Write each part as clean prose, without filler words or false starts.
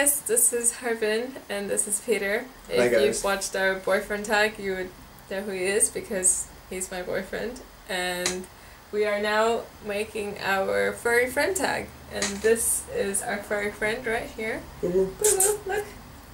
guys, this is Harbin and this is Peter. If you've watched our boyfriend tag, you would know who he is because he's my boyfriend. And we are now making our furry friend tag. And this is our furry friend right here. Boo Boo, look,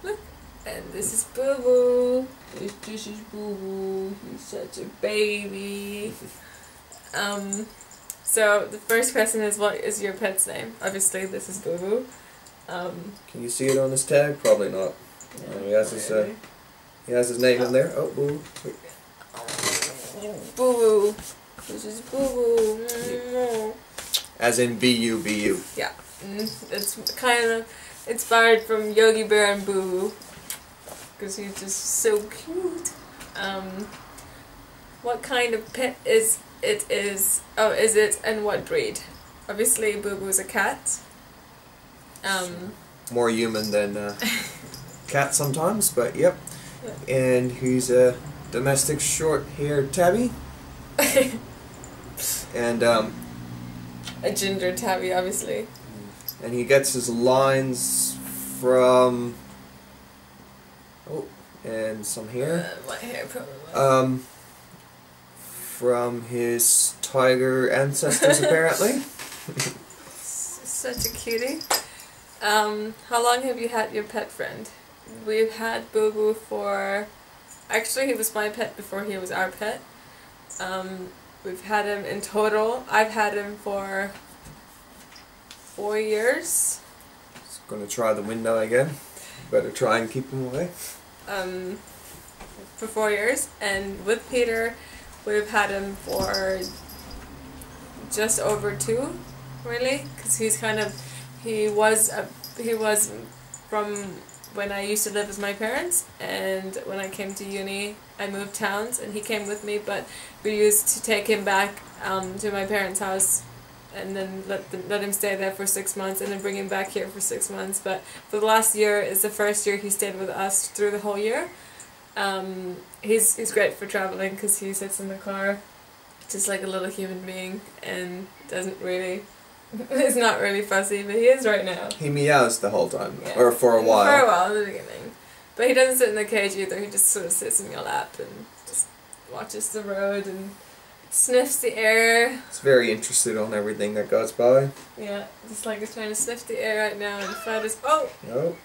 look. And this is Boo Boo. This is Boo Boo. He's such a baby. So the first question is, what is your pet's name? Obviously, this is Boo Boo. Can you see it on this tag? Probably not. He has his name in there. Oh, Boo Boo. Boo Boo. This is Boo Boo. As in B-U-B-U. Yeah. It's kind of inspired from Yogi Bear and Boo Boo. Because he's just so cute. What kind of pet is it? And what breed? Obviously, Boo Boo's a cat. More human than cat sometimes, but yep. Yeah. And he's a domestic short-haired tabby. And a ginger tabby, obviously. And he gets his lines from and some hair. My hair probably. From his tiger ancestors apparently. Such a cutie. How long have you had your pet friend? We've had Boo Boo for... Actually, he was my pet before he was our pet. We've had him in total. I've had him for 4 years. Just gonna try the window again. Better try and keep him away. For 4 years. And with Peter, we've had him for just over 2, really. Because he's kind of... He was from when I used to live with my parents, and when I came to uni I moved towns and he came with me, but we used to take him back to my parents' house and then let him stay there for 6 months and then bring him back here for 6 months. But for the last year is the first year he stayed with us through the whole year. He's great for traveling because he sits in the car just like a little human being and doesn't really... He's not really fussy, but he is right now. He meows the whole time, yeah. Or for a while. For a while in the beginning. But he doesn't sit in the cage either, he just sort of sits in your lap and just watches the road and sniffs the air. He's very interested on everything that goes by. Yeah, just like he's trying to sniff the air right now and find his... Oh! Nope.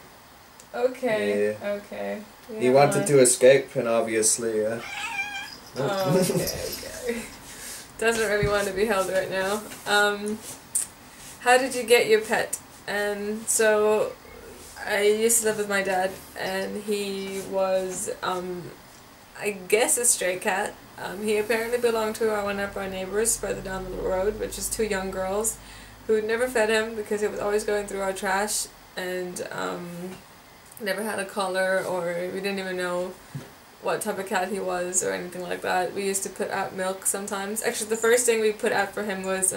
Okay, yeah. Okay. Yeah, he wanted to escape and obviously... Oh, okay. Doesn't really want to be held right now. How did you get your pet? And so I used to live with my dad and he was I guess a stray cat. He apparently belonged to one of our neighbors further down the road, which is 2 young girls who never fed him because he was always going through our trash and never had a collar, or we didn't even know what type of cat he was or anything like that. We used to put out milk sometimes. Actually, the first thing we put out for him was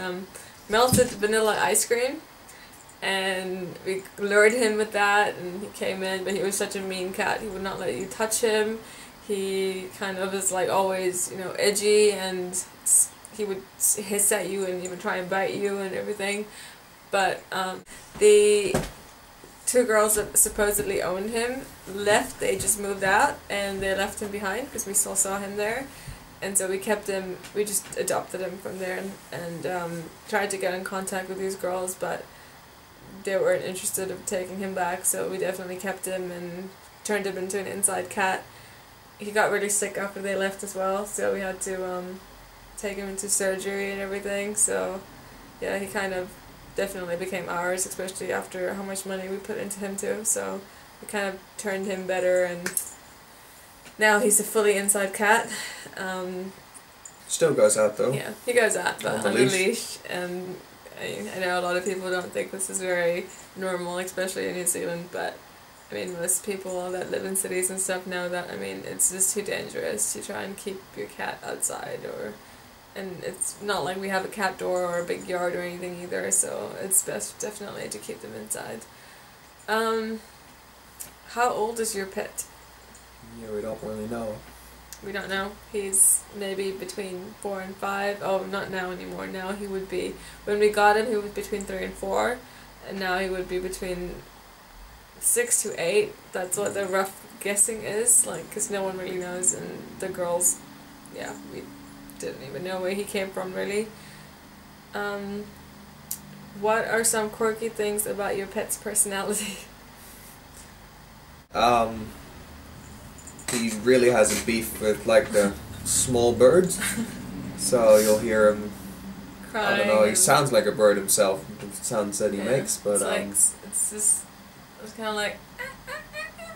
melted vanilla ice cream, and we lured him with that and he came in, but he was such a mean cat. He would not let you touch him. He kind of was like always, you know, edgy, and he would hiss at you and even try and bite you and everything. But the 2 girls that supposedly owned him left. They just moved out and they left him behind because we still saw him there. And so we kept him, we just adopted him from there and tried to get in contact with these girls, but they weren't interested in taking him back, so we definitely kept him and turned him into an inside cat. He got really sick after they left as well, so we had to take him into surgery and everything, so yeah, he kind of definitely became ours, especially after how much money we put into him too, so we kind of turned him better, and now he's a fully inside cat. Still goes out though. Yeah, he goes out, but on the leash. And I know a lot of people don't think this is very normal, especially in New Zealand, but I mean most people that live in cities and stuff know that, I mean, it's just too dangerous to try and keep your cat outside, and it's not like we have a cat door or a big yard or anything either, so it's best definitely to keep them inside. How old is your pet? Yeah, we don't really know. We don't know. He's maybe between 4 and 5. Oh, not now anymore. Now he would be... When we got him, he was between 3 and 4. And now he would be between 6 to 8. That's what the rough guessing is, like, because no one really knows, and the girls, yeah, we didn't even know where he came from, really. What are some quirky things about your pet's personality? He really has a beef with, like, the small birds, so you'll hear him, Crying. I don't know, he sounds like a bird himself, the sounds that he makes, but, it's like, it's just, it's kind of like,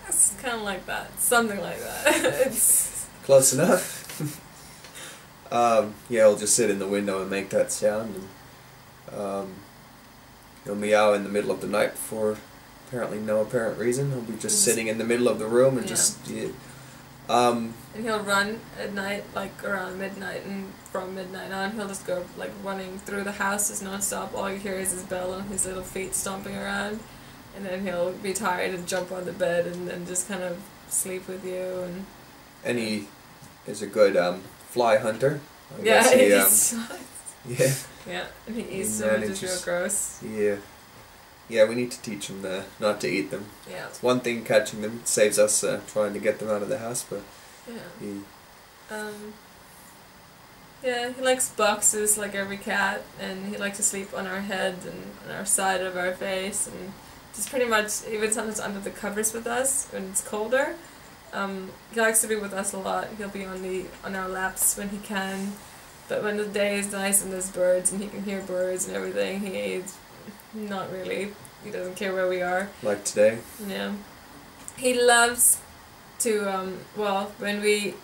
it's kind of like that, something like that. It's close enough. Yeah, he'll just sit in the window and make that sound, and he'll meow in the middle of the night for apparently no apparent reason. He'll be just sitting in the middle of the room and and he'll run at night, like around midnight, and from midnight on he'll just go like running through the house just non-stop. All you hear is his bell and his little feet stomping around, and then he'll be tired and jump on the bed and then just kind of sleep with you. And he is a good fly hunter. I yeah, guess yeah. Yeah, and he eats them, which is real gross. Yeah. Yeah, we need to teach him not to eat them. Yeah. It's one thing catching them, it saves us trying to get them out of the house, but yeah, he likes boxes like every cat, and he likes to sleep on our head and on our side of our face, and just pretty much even sometimes under the covers with us when it's colder. He likes to be with us a lot. He'll be on our laps when he can, but when the day is nice and there's birds and he can hear birds and everything, he's not really. He doesn't care where we are. Like today. Yeah. He loves to when we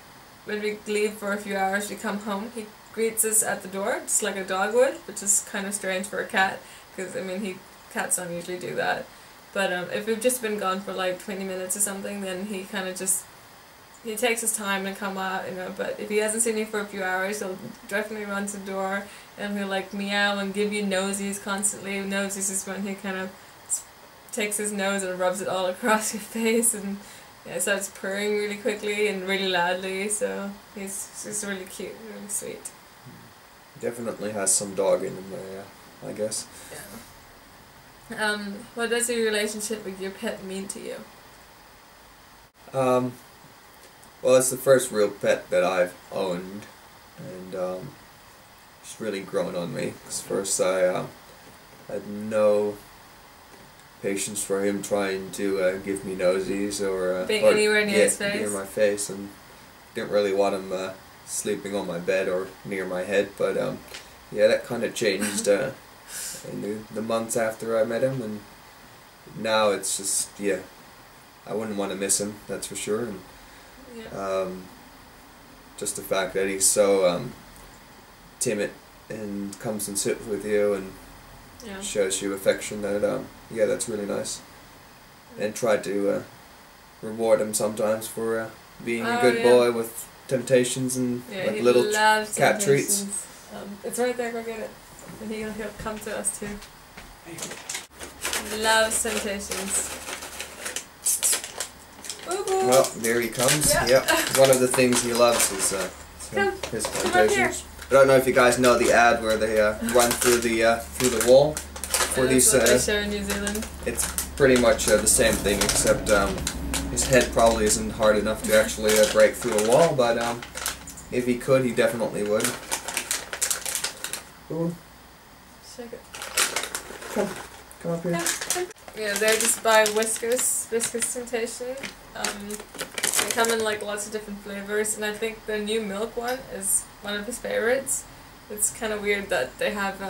leave for a few hours, we come home, he greets us at the door just like a dog would, which is kind of strange for a cat, because I mean cats don't usually do that. But if we've just been gone for like 20 minutes or something, then he kind of he takes his time to come out, you know. But if he hasn't seen you for a few hours, he'll definitely run to the door and he'll like meow and give you nosies constantly. Nosies is when he kind of takes his nose and rubs it all across your face, and starts purring really quickly and really loudly. So he's just really cute, really sweet. Definitely has some dog in him there, yeah, I guess. Yeah. What does your relationship with your pet mean to you? Well, it's the first real pet that I've owned, and it's really grown on me. Because first I had no patience for him trying to give me nosies or being anywhere near his face. Near my face, and didn't really want him sleeping on my bed or near my head. But yeah, that kind of changed in the months after I met him, and now it's just I wouldn't want to miss him, that's for sure. And just the fact that he's so timid and comes and sits with you and shows you affection, that that's really nice. And try to reward him sometimes for being a good boy with temptations and like little cat treats. It's right there, go get it. And he'll come to us too. He loves temptations. Boo-boo. Well, there he comes. Yep. One of the things he loves is his temptations. I don't know if you guys know the ad where they run through the wall for these. That's what they show in New Zealand. It's pretty much the same thing, except his head probably isn't hard enough to actually break through a wall. But if he could, he definitely would. Ooh. Shake it. Come up here. Yeah, they're just by Whiskas Temptation. They come in like lots of different flavors, and I think the new milk one is one of his favorites. It's kind of weird that they have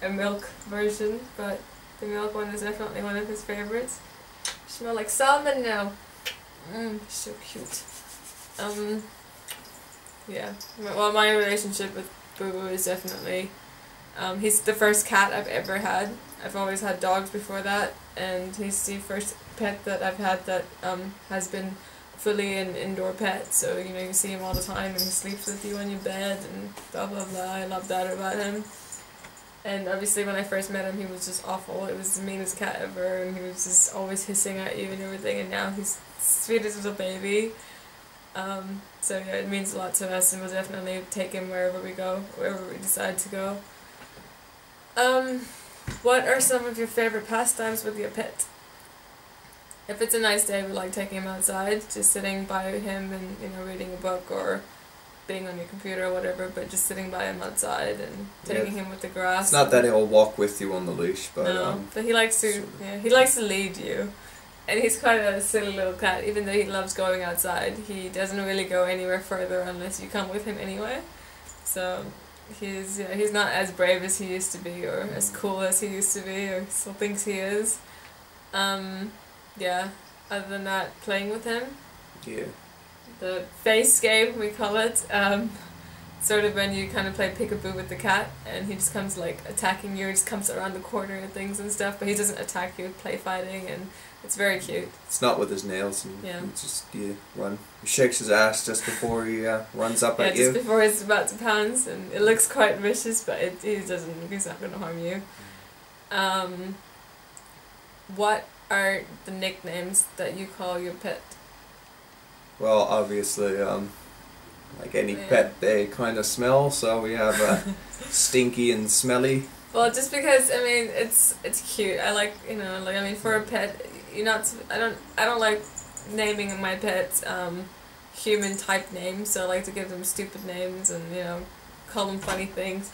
a milk version, but the milk one is definitely one of his favorites. Smell like salmon now. So cute. Yeah. Well, my relationship with Boo Boo is definitely. He's the first cat I've ever had. I've always had dogs before that, and he's the first pet that I've had that has been fully an indoor pet. So you see him all the time, and he sleeps with you on your bed, and blah blah blah. I love that about him. And obviously, when I first met him, he was just awful. It was the meanest cat ever, and he was just always hissing at you and everything. And now he's the sweetest little baby. So yeah, it means a lot to us, and we'll definitely take him wherever we go, wherever we decide to go. What are some of your favorite pastimes with your pet? if it's a nice day, we like taking him outside, just sitting by him and, you know, reading a book or being on your computer or whatever, but just sitting by him outside and taking him with the grass. It's not that he'll walk with you on the leash, but no, but he likes to. Yeah, he likes to lead you, and he's quite a silly little cat. Even though he loves going outside, he doesn't really go anywhere further unless you come with him anyway. So he's not as brave as he used to be, or as cool as he used to be, or still thinks he is. Yeah. Other than that, playing with him. Yeah. The face game, we call it, sort of when you kind of play peekaboo with the cat and he just comes like attacking you, he just comes around the corner and things and stuff, but he doesn't attack you with play fighting, and it's very cute. It's not with his nails, and it's just run. He shakes his ass just before he runs up at you. Yeah, just before he's about to pounce, and it looks quite vicious, but he's not going to harm you. What are the nicknames that you call your pet? Well, obviously, like any pet, they kind of smell, so we have Stinky and Smelly. Well, just because, I mean, it's cute. I like, you know, like, I mean, for a pet, I don't like naming my pets human type names, so I like to give them stupid names and, you know, call them funny things.